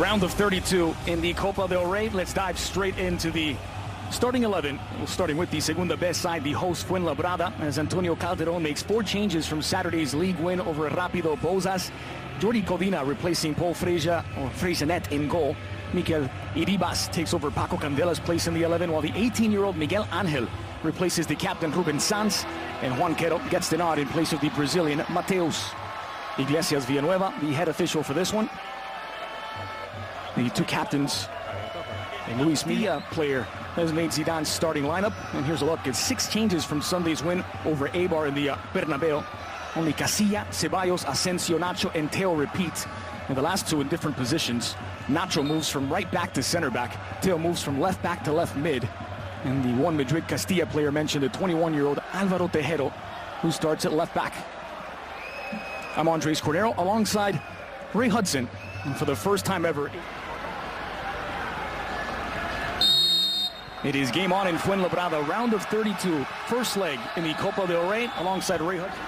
Round of 32 in the Copa del Rey. Let's dive straight into the starting 11. Starting with the Segunda Best side, the host Fuenlabrada, as Antonio Calderon makes 4 changes from Saturday's league win over Rápido Bouzas. Jordi Codina replacing Paul Freixenet in goal. Mikel Iribas takes over Paco Candela's place in the 11, while the 18-year-old Miguel Angel replaces the captain Ruben Sanz, and Juan Quero gets the nod in place of the Brazilian Mateus. Iglesias Villanueva, the head official for this one. The 2 captains, and Luis Milla, player, has made Zidane's starting lineup. And here's a look at 6 changes from Sunday's win over Eibar in the Bernabeu. Only Casilla, Ceballos, Asensio, Nacho, and Teo repeat. And the last 2 in different positions. Nacho moves from right back to center back. Teo moves from left back to left mid. And the one Madrid Castilla player mentioned, the 21-year-old Alvaro Tejero, who starts at left back. I'm Andres Cordero alongside Ray Hudson. And for the first time ever, it is game on in Fuenlabrada, round of 32, first leg in the Copa del Rey, alongside Ray Hudson.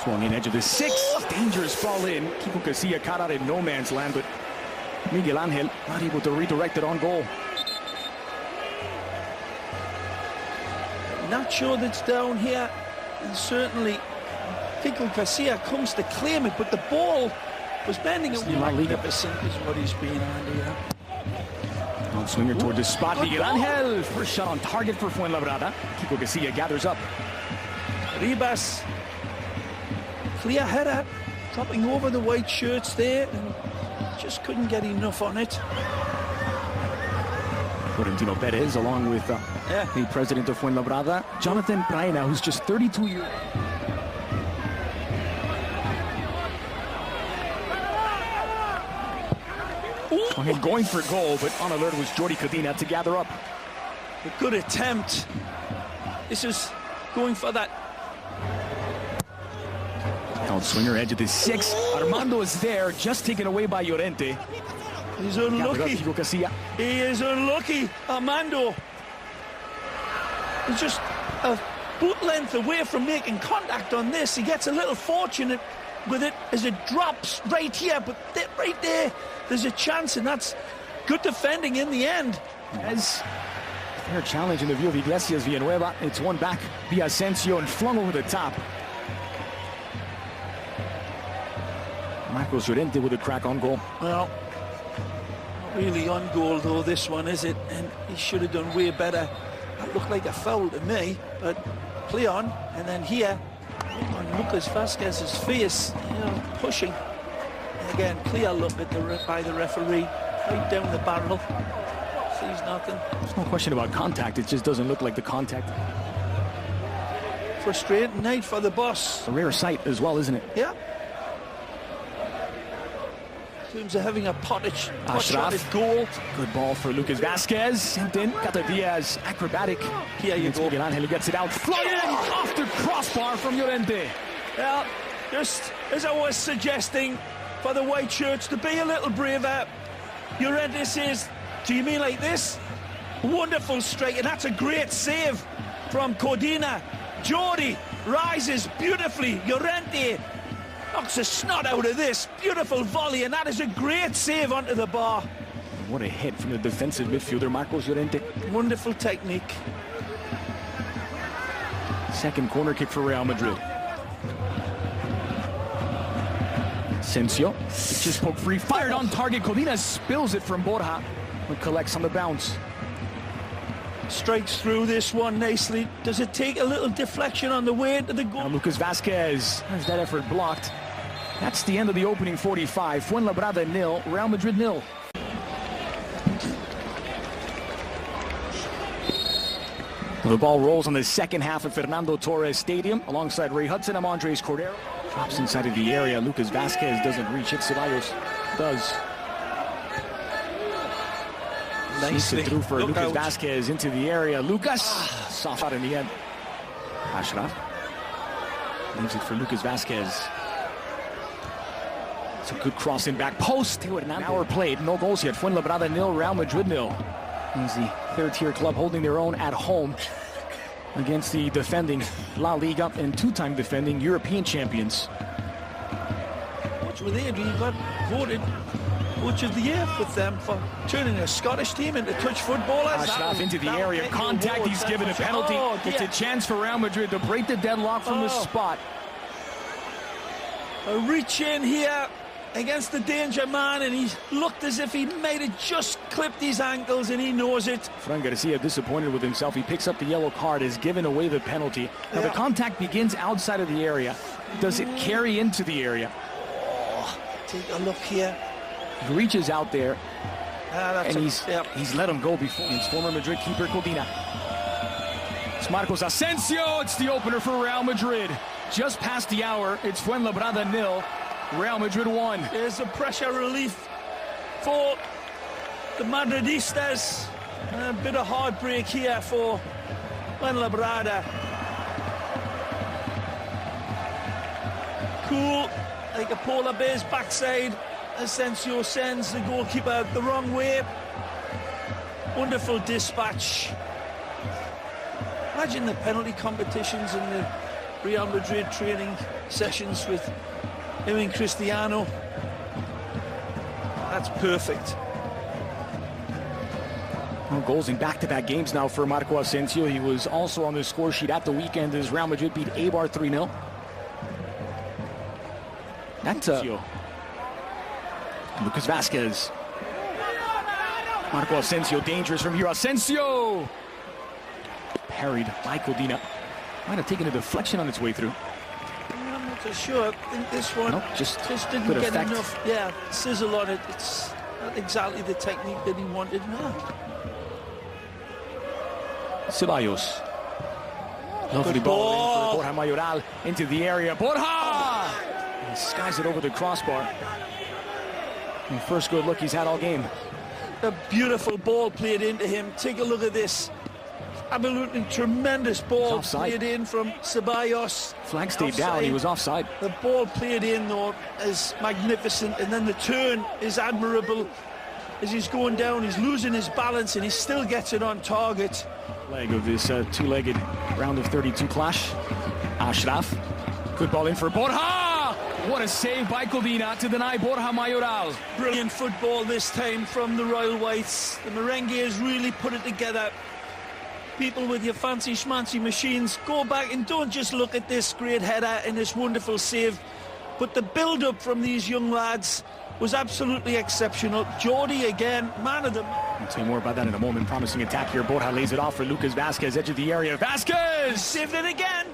Swung in edge of the 6, dangerous ball in. Kiko Casilla caught out in no man's land, but Miguel Angel not able to redirect it on goal. Not sure that's down here, and certainly Kiko Casilla comes to claim it, but the ball was bending it. Magnificent is what he's been on here. Swinger toward the spot. Miguel Angel, first shot on target for Fuenlabrada. Kiko Casilla gathers up. Ribas, clear header, dropping over the white shirts there, and just couldn't get enough on it. Florentino Perez, along with the president of Fuenlabrada, Jonathan Praena, who's just 32 years old. Going for goal, but on alert was Jordi Codina to gather up. A good attempt. This is going for that. Held swinger, edge of the 6. Armando is there, just taken away by Llorente. He's unlucky. He is unlucky, Armando. He's just a boot length away from making contact on this. He gets a little fortunate with it as it drops right here, but right there, there's a chance, and that's good defending in the end. As fair challenge in the view of Iglesias Villanueva, it's won back via Asensio and flung over the top. Marcos Llorente with a crack on goal. Well, not really on goal though, this one, is it? And he should have done way better. That looked like a foul to me, but play on, and then here, on Lucas Vazquez's face, pushing. And again, clear look at by the referee, right down the barrel. Sees nothing. There's no question about contact, it just doesn't look like the contact. Frustrating night for the boss. A rare sight as well, isn't it? Yeah. In terms of having a potted goal. Good ball for Lucas Vazquez. Sent in. Cata Diaz, acrobatic. Here you go. Miguel Angel gets it out. Flying off the crossbar from Llorente. Well, just as I was suggesting for the white shirts to be a little braver, Llorente says, do you mean like this? Wonderful strike, and that's a great save from Codina. Jordi rises beautifully. Llorente knocks a snot out of this. Beautiful volley, and that is a great save onto the bar. What a hit from the defensive midfielder, Marcos Llorente. Wonderful technique. Second corner kick for Real Madrid. Asensio, just poked free, fired on target. Codina spills it from Borja, but collects on the bounce. Strikes through this one nicely. Does it take a little deflection on the way to the goal? Now Lucas Vazquez has that effort blocked. That's the end of the opening 45. Fuenlabrada 0, Real Madrid 0. The ball rolls on the second half of Fernando Torres Stadium. Alongside Ray Hudson, I'm Andres Cordero. Drops inside of the area. Lucas Vazquez doesn't reach it. Ceballos does. Nicely through for Lucas Vazquez into the area. Lucas, soft out in the end. Ashraf leaves it for Lucas Vazquez. It's a good cross in back post. An hour played, no goals yet. Fuenlabrada 0, Real Madrid 0. He's the third-tier club holding their own at home against the defending La Liga and 2-time defending European champions. Madrid got voted Coach of the Year with them for turning a Scottish team into touch footballers. Ashraf into the area of contact. He's given a penalty. It's a chance for Real Madrid to break the deadlock from the spot. A reach in here against the danger man, and he looked as if he might have just clipped his ankles, and he knows it. Fran Garcia disappointed with himself. He picks up the yellow card, has given away the penalty. Now the contact begins outside of the area. Does it carry into the area? Oh, take a look here. He reaches out there, and he's let him go before. It's former Madrid keeper Codina. It's Marcos Asensio. It's the opener for Real Madrid. Just past the hour, it's Fuenlabrada 0, Real Madrid 1. There's a pressure relief for the Madridistas. A bit of heartbreak here for Fuenlabrada. Cool, like a polar bear's backside. Asensio sends the goalkeeper the wrong way. Wonderful dispatch. Imagine the penalty competitions and the Real Madrid training sessions with him and Cristiano. That's perfect. Well, goals in back-to-back games now for Marco Asensio. He was also on the score sheet at the weekend as Real Madrid beat Eibar 3-0. That's Lucas Vazquez. Marco Asensio dangerous from here. Asensio! Parried by Codina. Might have taken a deflection on its way through. I'm not so sure. I think this one just didn't get enough sizzle on it. It's not exactly the technique that he wanted. No. Ceballos. Lovely ball in for Borja Mayoral into the area. Borja! He skies it over the crossbar. And first good look he's had all game. A beautiful ball played into him. Take a look at this. Absolutely tremendous ball played in from Ceballos. Flag stayed down, he was offside. The ball played in though is magnificent, and then the turn is admirable. As he's going down, he's losing his balance, and he still gets it on target. Leg of this two-legged round of 32 clash. Ashraf, good ball in for Borja! What a save by Codina to deny Borja Mayoral. Brilliant football this time from the Royal Whites. The Merengues really put it together. People with your fancy schmancy machines, go back and don't just look at this great header and this wonderful save, but the build-up from these young lads was absolutely exceptional. Jordi again, man of the... I'll tell you more about that in a moment. Promising attack here. Borja lays it off for Lucas Vazquez, edge of the area. Vazquez! Saved it again.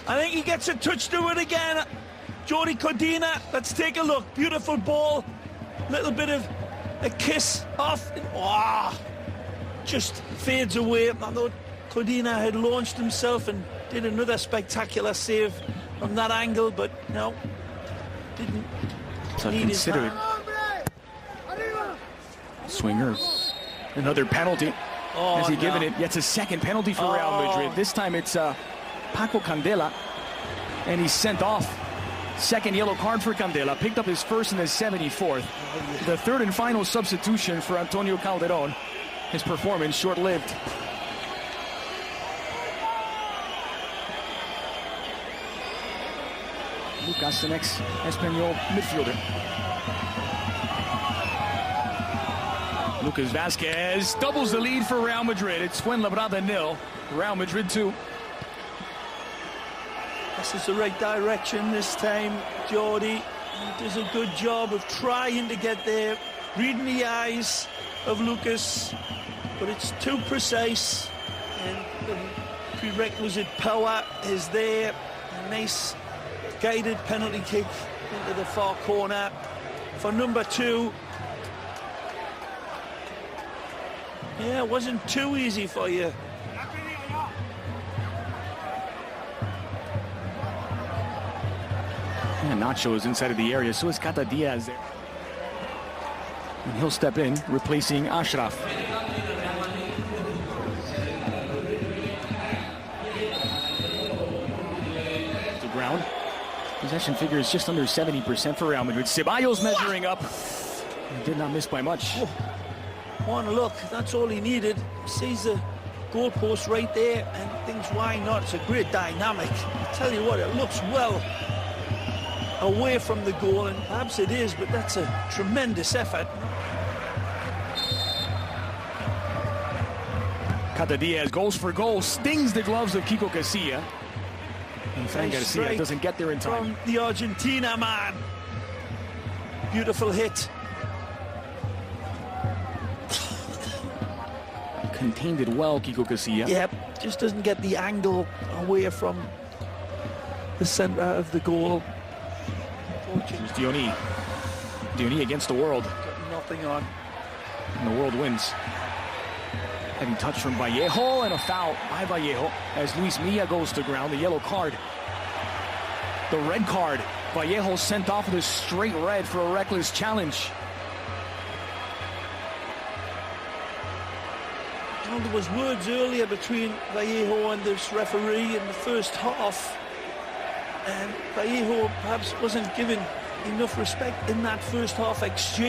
I think he gets a touch to it again. Jordi Codina, let's take a look. Beautiful ball. Little bit of a kiss off. Just fades away. I thought Codina had launched himself and did another spectacular save from that angle, but no, didn't. So consider it. Swinger. Another penalty. Has he given it? It's a second penalty for Real Madrid. This time it's Paco Candela, and he's sent off. Second yellow card for Candela. Picked up his first in the 74th. The third and final substitution for Antonio Calderon. His performance short-lived. Lucas, the next Espanyol midfielder. Lucas Vazquez doubles the lead for Real Madrid. It's Fuenlabrada 0, Real Madrid 2. This is the right direction this time. Jordi does a good job of trying to get there, reading the eyes of Lucas, but it's too precise, and the prerequisite power is there. A nice guided penalty kick into the far corner for number 2. Yeah, it wasn't too easy for you. And Nacho is inside of the area, so is Cata Diaz there. And he'll step in, replacing Ashraf. The ground. Possession figure is just under 70% for Real Madrid. Ceballos measuring up. He did not miss by much. One look, that's all he needed. Sees the goalpost right there and thinks, why not? It's a great dynamic. I tell you what, it looks well. away from the goal, and perhaps it is, but that's a tremendous effort. Cata Diaz goes for goal, stings the gloves of Kiko Casilla. And Fran Garcia doesn't get there in time. From the Argentina man. Beautiful hit. Contained it well, Kiko Casilla. Yep, just doesn't get the angle away from the centre of the goal. It's Diony. Diony against the world. Got nothing on. And the world wins. Heavy touch from Vallejo and a foul by Vallejo as Luis Milla goes to ground. The yellow card. The red card. Vallejo sent off with a straight red for a reckless challenge. Well, there was words earlier between Vallejo and this referee in the first half. And Vallejo perhaps wasn't given enough respect in that first half exchange.